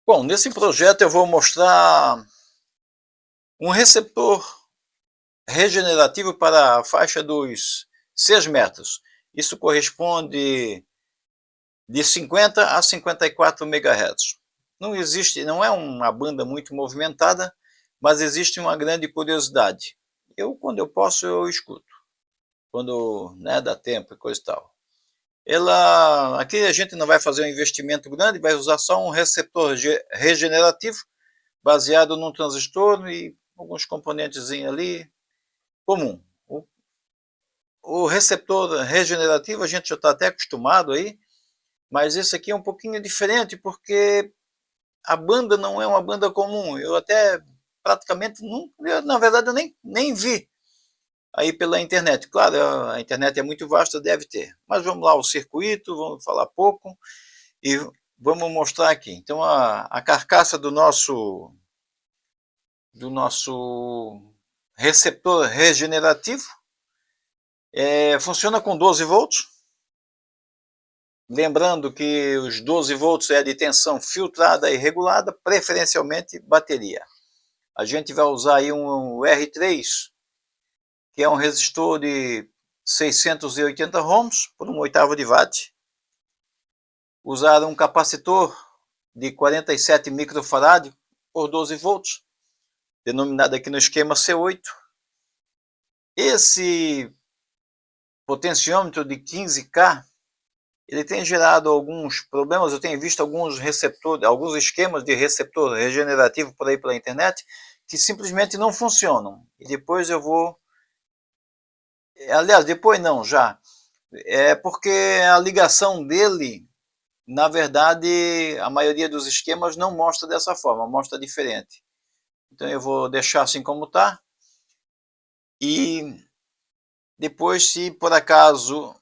Bom, nesse projeto eu vou mostrar um receptor regenerativo para a faixa dos 6 metros. Isso corresponde de 50 a 54 MHz. Não existe, não é uma banda muito movimentada, mas existe uma grande curiosidade. Quando eu posso, eu escuto. Quando, né, dá tempo e coisa e tal. Aqui a gente não vai fazer um investimento grande, vai usar só um receptor regenerativo, baseado num transistor e alguns componentes ali, comum. O receptor regenerativo a gente já está até acostumado aí, mas esse aqui é um pouquinho diferente, porque a banda não é uma banda comum. Eu até praticamente não, na verdade eu nem vi aí pela internet. Claro, a internet é muito vasta, deve ter. Mas vamos lá, o circuito, vamos falar pouco e vamos mostrar aqui. Então a carcaça do nosso receptor regenerativo funciona com 12 volts. Lembrando que os 12 volts é de tensão filtrada e regulada, preferencialmente bateria. A gente vai usar aí um R3, que é um resistor de 680 ohms por 1/8 de watt. Usar um capacitor de 47 microfarad por 12 volts, denominado aqui no esquema C8. Esse potenciômetro de 15K, ele tem gerado alguns problemas. Eu tenho visto alguns esquemas de receptor regenerativo por aí pela internet, que simplesmente não funcionam. E depois eu vou... Aliás, depois não, já. É porque a ligação dele, na verdade, a maioria dos esquemas não mostra dessa forma, mostra diferente. Então eu vou deixar assim como está. E depois, se por acaso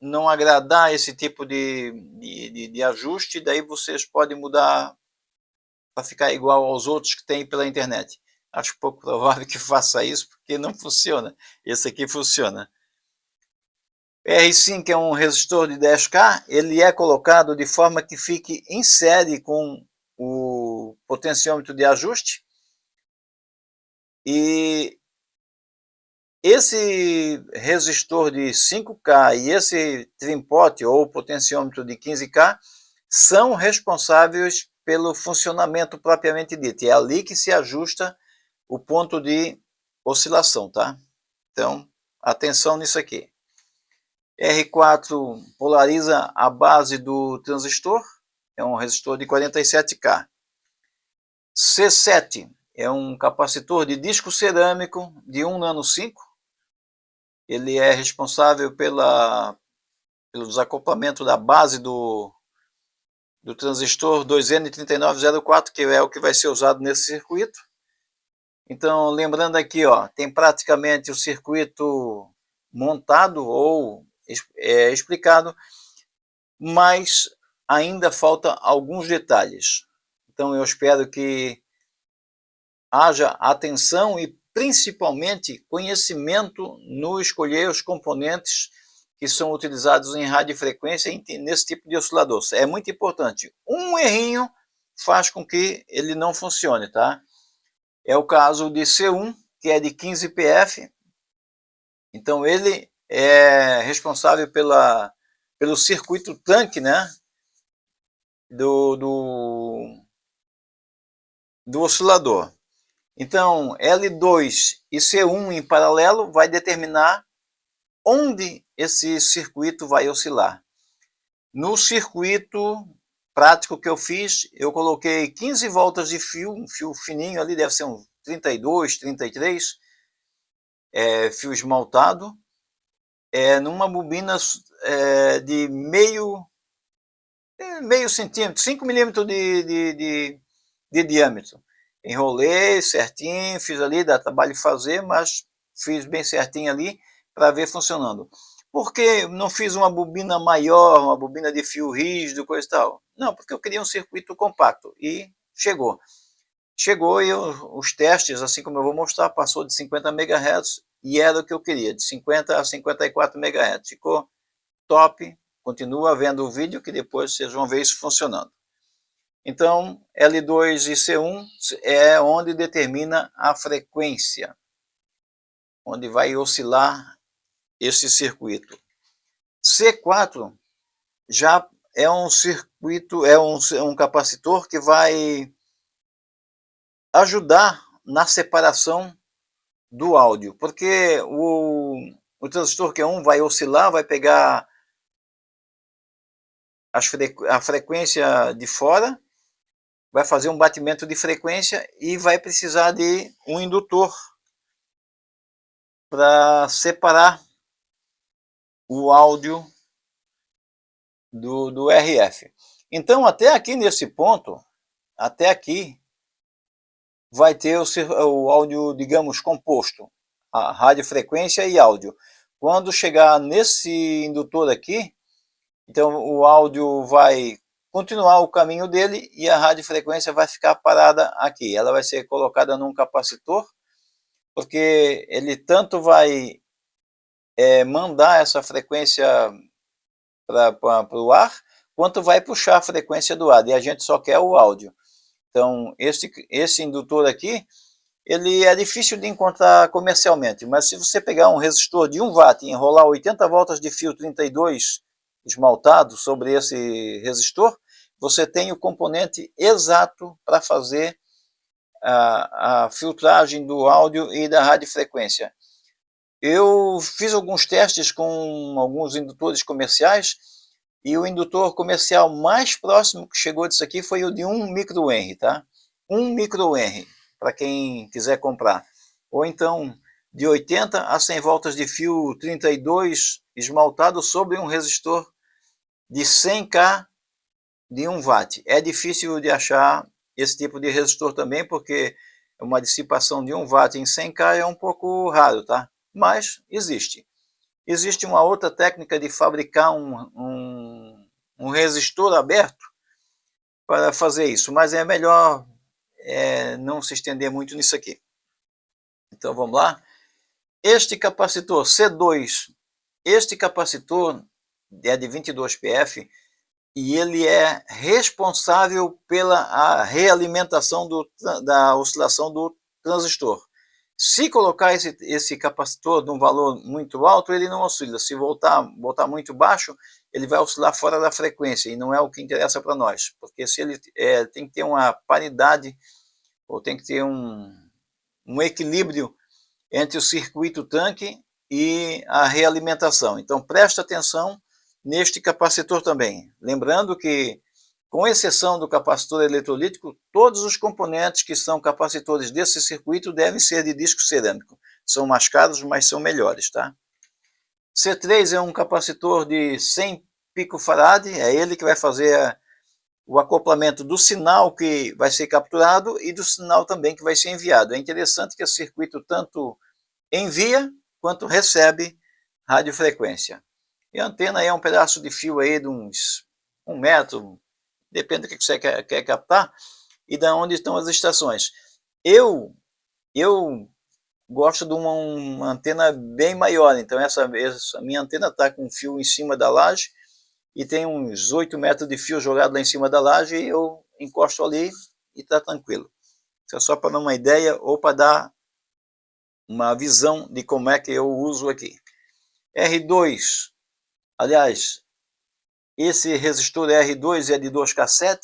não agradar esse tipo de ajuste, daí vocês podem mudar para ficar igual aos outros que tem pela internet. Acho pouco provável que faça isso, porque não funciona. Esse aqui funciona. R5 é um resistor de 10K, ele é colocado de forma que fique em série com o potenciômetro de ajuste. E esse resistor de 5K e esse trimpote ou potenciômetro de 15K são responsáveis pelo funcionamento propriamente dito. É ali que se ajusta o ponto de oscilação, tá? Então, atenção nisso aqui. R4 polariza a base do transistor, é um resistor de 47K. C7 é um capacitor de disco cerâmico de 1 nano 5. Ele é responsável pelo desacoplamento da base do transistor 2N3904, que é o que vai ser usado nesse circuito. Então, lembrando aqui, ó, tem praticamente o circuito montado ou explicado, mas ainda falta alguns detalhes. Então, eu espero que haja atenção e principalmente conhecimento no escolher os componentes que são utilizados em radiofrequência nesse tipo de oscilador. É muito importante. Um errinho faz com que ele não funcione, tá? É o caso de C1, que é de 15 PF. Então ele é responsável pelo circuito tanque, né? Do oscilador. Então, L2 e C1 em paralelo vai determinar onde esse circuito vai oscilar. No circuito prático que eu fiz, eu coloquei 15 voltas de fio, um fio fininho ali, deve ser um 32, 33, fio esmaltado, numa bobina de meio centímetro, 5 milímetros de diâmetro. Enrolei certinho, fiz ali, dá trabalho de fazer, mas fiz bem certinho ali para ver funcionando. Por que não fiz uma bobina maior, uma bobina de fio rígido, coisa e tal? Não, porque eu queria um circuito compacto e chegou. Chegou e os testes, assim como eu vou mostrar, passou de 50 MHz e era o que eu queria, de 50 a 54 MHz. Ficou top, Continua vendo o vídeo que depois vocês vão ver isso funcionando. Então, L2 e C1 é onde determina a frequência, onde vai oscilar esse circuito. C4 já é um circuito, é um capacitor que vai ajudar na separação do áudio, porque o transistor Q1 vai oscilar, vai pegar a frequência de fora, vai fazer um batimento de frequência e vai precisar de um indutor para separar o áudio do RF. Então, até aqui nesse ponto, até aqui, vai ter o áudio, digamos, composto, a radiofrequência e áudio. Quando chegar nesse indutor aqui, então o áudio vai continuar o caminho dele e a radiofrequência vai ficar parada aqui. Ela vai ser colocada num capacitor, porque ele tanto vai mandar essa frequência para o ar, quanto vai puxar a frequência do ar, e a gente só quer o áudio. Então, esse indutor aqui, ele é difícil de encontrar comercialmente, mas se você pegar um resistor de 1 watt e enrolar 80 voltas de fio 32 esmaltado sobre esse resistor, você tem o componente exato para fazer a filtragem do áudio e da radiofrequência. Eu fiz alguns testes com alguns indutores comerciais, e o indutor comercial mais próximo que chegou disso aqui foi o de 1 microhenry, tá? 1 microhenry, para quem quiser comprar. Ou então, de 80 a 100 voltas de fio 32 esmaltado sobre um resistor de 100K de 1 watt. É difícil de achar esse tipo de resistor também, porque uma dissipação de 1 watt em 100K é um pouco raro, tá? Mas existe. Existe uma outra técnica de fabricar um resistor aberto para fazer isso, mas é melhor não se estender muito nisso aqui. Então vamos lá. Este capacitor C2, este capacitor é de 22 PF e ele é responsável pela realimentação da oscilação do transistor. Se colocar esse capacitor num valor muito alto, ele não oscila. Se botar muito baixo, ele vai oscilar fora da frequência, e não é o que interessa para nós, porque se ele tem que ter uma paridade, ou tem que ter um equilíbrio entre o circuito tanque e a realimentação. Então presta atenção neste capacitor também. Lembrando que, com exceção do capacitor eletrolítico, todos os componentes que são capacitores desse circuito devem ser de disco cerâmico. São mais caros, mas são melhores, tá? C3 é um capacitor de 100 picofarad, é ele que vai fazer o acoplamento do sinal que vai ser capturado e do sinal também que vai ser enviado. É interessante que esse circuito tanto envia quanto recebe radiofrequência. E a antena é um pedaço de fio aí de uns 1 metro, depende do que você quer captar, e de onde estão as estações. Eu gosto de uma antena bem maior, então essa minha antena está com fio em cima da laje, e tem uns 8 metros de fio jogado lá em cima da laje, e eu encosto ali e está tranquilo. Isso é só para dar uma ideia, ou para dar uma visão de como é que eu uso aqui. R2, aliás, esse resistor R2 é de 2K7,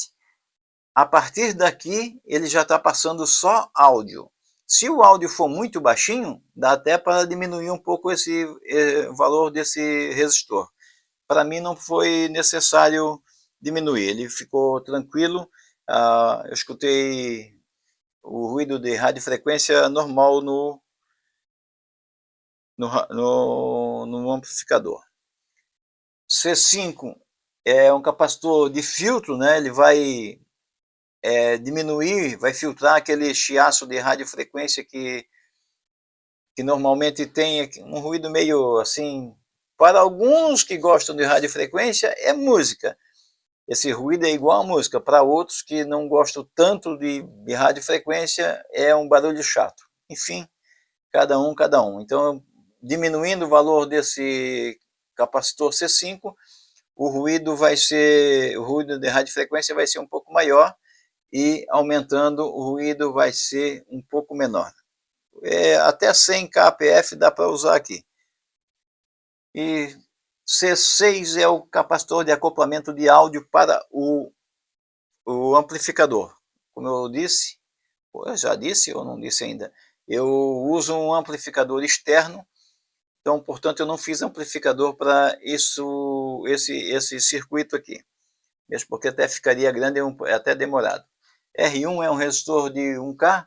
a partir daqui ele já está passando só áudio. Se o áudio for muito baixinho, dá até para diminuir um pouco esse valor desse resistor. Para mim não foi necessário diminuir, ele ficou tranquilo. Eu escutei o ruído de radiofrequência normal no amplificador. C5 é um capacitor de filtro, né? Ele vai diminuir, vai filtrar aquele chiaço de radiofrequência que normalmente tem um ruído meio assim. Para alguns que gostam de radiofrequência, é música. Esse ruído é igual a música. Para outros que não gostam tanto de radiofrequência, é um barulho chato. Enfim, cada um, cada um. Então, diminuindo o valor desse capacitor C5, o ruído de radiofrequência vai ser um pouco maior, e aumentando o ruído vai ser um pouco menor. Até 100 kpf dá para usar aqui. E C6 é o capacitor de acoplamento de áudio para o amplificador. Como eu disse, eu já disse ou não disse ainda, eu uso um amplificador externo, então, portanto, eu não fiz amplificador para esse circuito aqui, mesmo porque até ficaria grande e até demorado. R1 é um resistor de 1K,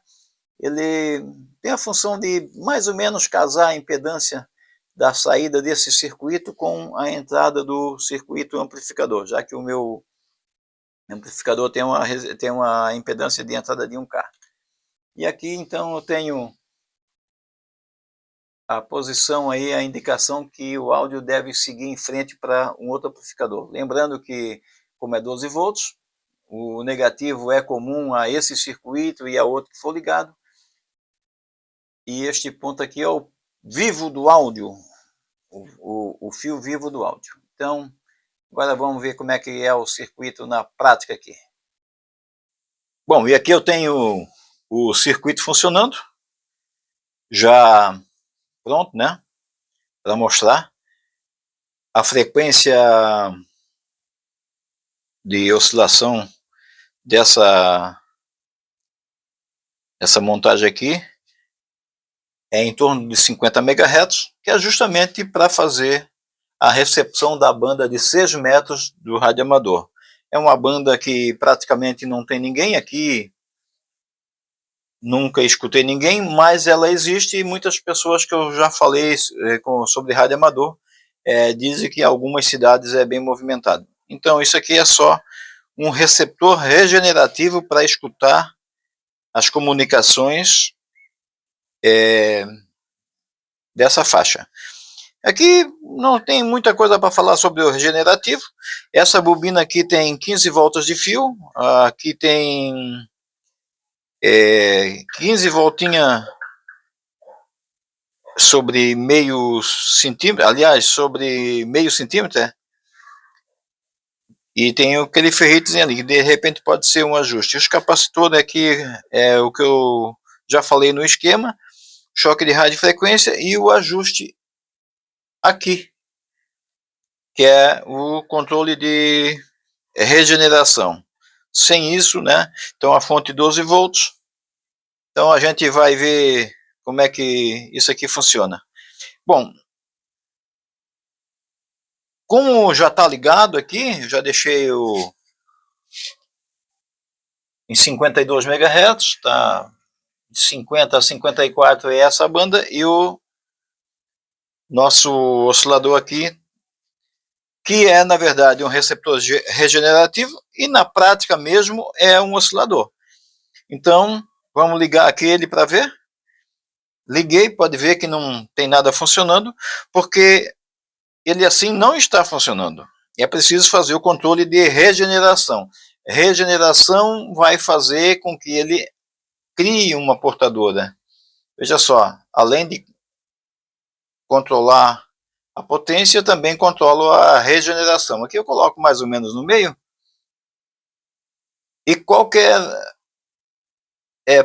ele tem a função de mais ou menos casar a impedância da saída desse circuito com a entrada do circuito amplificador, já que o meu amplificador tem uma impedância de entrada de 1K. E aqui então eu tenho a posição aí, a indicação que o áudio deve seguir em frente para um outro amplificador. Lembrando que, como é 12 volts, o negativo é comum a esse circuito e a outro que for ligado. E este ponto aqui é o vivo do áudio, o fio vivo do áudio. Então, agora vamos ver como é que é o circuito na prática aqui. Bom, e aqui eu tenho o circuito funcionando, já pronto, né, para mostrar. A frequência de oscilação dessa montagem aqui é em torno de 50 MHz, que é justamente para fazer a recepção da banda de 6 metros do rádio amador. É uma banda que praticamente não tem ninguém aqui, nunca escutei ninguém, mas ela existe e muitas pessoas que eu já falei sobre rádio amador dizem que em algumas cidades é bem movimentado. Então isso aqui é só um receptor regenerativo para escutar as comunicações dessa faixa. Aqui não tem muita coisa para falar sobre o regenerativo. Essa bobina aqui tem 15 voltas de fio, aqui tem 15 voltinhas sobre meio centímetro, aliás, sobre meio centímetro, e tem aquele ferritezinho ali, que de repente pode ser um ajuste. Os capacitores aqui é o que eu já falei no esquema, choque de radiofrequência e o ajuste aqui, que é o controle de regeneração. Sem isso, né, então a fonte 12 volts, então a gente vai ver como é que isso aqui funciona. Bom, como já está ligado aqui, já deixei em 52 MHz, tá? De 50 a 54 é essa banda, e o nosso oscilador aqui, que é na verdade um receptor regenerativo, e na prática mesmo é um oscilador. Então, vamos ligar aquele para ver. Liguei, pode ver que não tem nada funcionando, porque ele assim não está funcionando. É preciso fazer o controle de regeneração. Regeneração vai fazer com que ele crie uma portadora. Veja só, além de controlar a potência, também controlo a regeneração. Aqui eu coloco mais ou menos no meio, e qualquer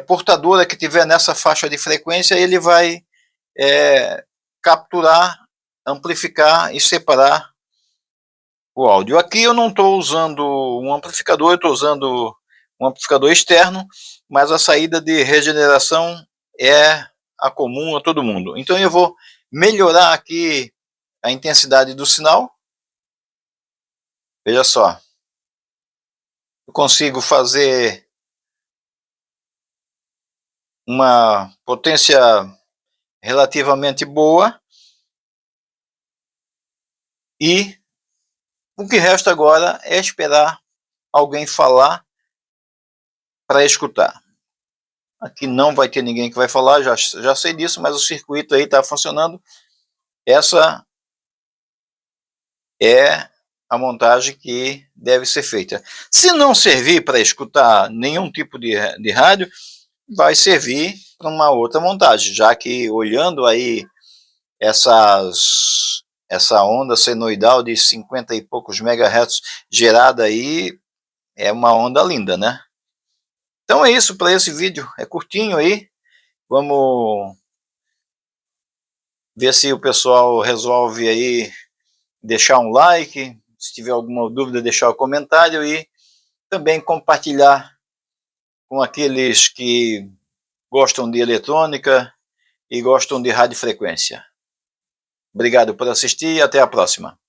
portadora que tiver nessa faixa de frequência, ele vai capturar, amplificar e separar o áudio. Aqui eu não estou usando um amplificador, eu estou usando um amplificador externo, mas a saída de regeneração é a comum a todo mundo. Então eu vou melhorar aqui a intensidade do sinal. Veja só, eu consigo fazer uma potência relativamente boa, e o que resta agora é esperar alguém falar para escutar. Aqui não vai ter ninguém que vai falar, já sei disso, mas o circuito aí está funcionando. Essa é a montagem que deve ser feita. Se não servir para escutar nenhum tipo de rádio, vai servir para uma outra montagem, já que olhando aí essa essa onda senoidal de 50 e poucos megahertz gerada aí é uma onda linda, né? Então é isso para esse vídeo, é curtinho aí. Vamos ver se o pessoal resolve aí deixar um like, se tiver alguma dúvida deixar um comentário e também compartilhar com aqueles que gostam de eletrônica e gostam de radiofrequência. Obrigado por assistir e até a próxima.